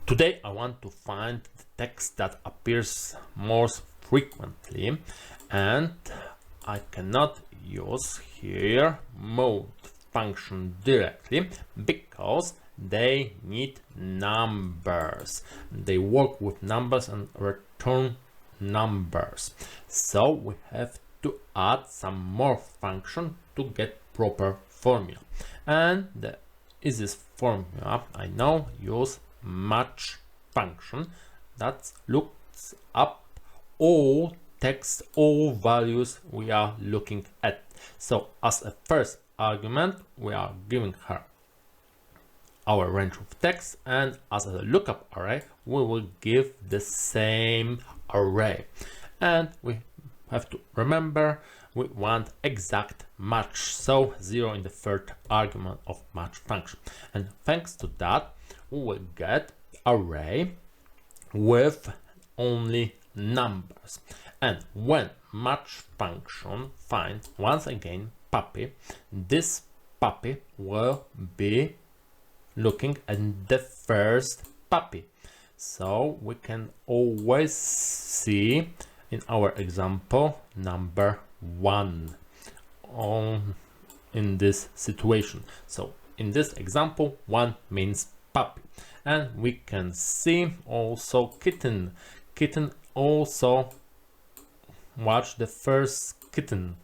Today I want to find the text that appears most frequently, and I cannot use here mode function directly because they need numbers. They work with numbers and return numbers. So we have to add some more function to get proper formula. And the easiest formula I know use match function that looks up all text, all values we are looking at. So as a first argument, we are giving her our range of text, and as a lookup array, we will give the same array. And we have to remember we want exact match, so 0 in the third argument of match function. And thanks to that, we will get array with only numbers. And when match function finds once again puppy, this puppy will be looking at the first puppy. So we can always see in our example number 1 in this situation. So in this example 1 means puppy, and we can see also kitten. Kitten also watch the first kitten.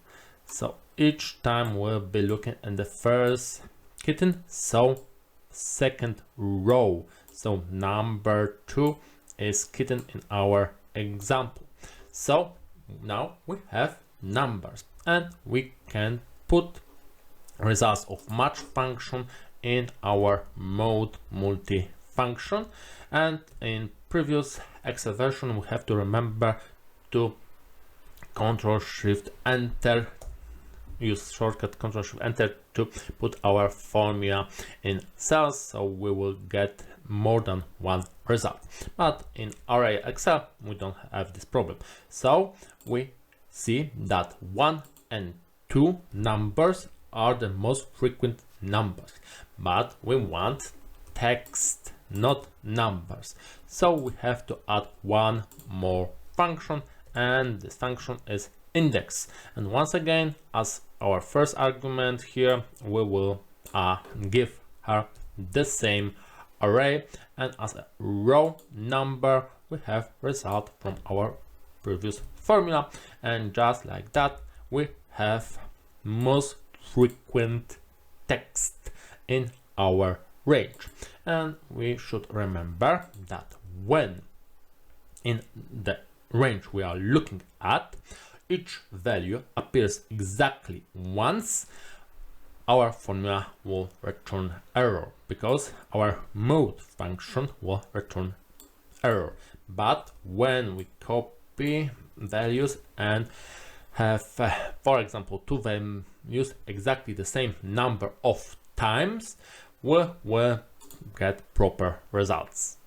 So each time we'll be looking at the first kitten, so second row. So number 2 is kitten in our example. So now we have numbers, and we can put results of match function in our MODE.MULT function. And in previous Excel version we have to remember to Ctrl+Shift+Enter, use shortcut Ctrl+Shift+Enter to put our formula in cells, so we will get more than one result. But in array Excel we don't have this problem. So we see that 1 and 2 numbers are the most frequent numbers, but we want text, not numbers. So we have to add one more function, and this function is index. And once again, as our first argument here, we will give her the same array, and as a row number we have result from our previous formula. And just like that, we have most frequent text in our range. And we should remember that when in the range we are looking at, each value appears exactly once, our formula will return error because our mode function will return error. But when we copy values and have, for example, 2 values exactly the same number of times, we will get proper results.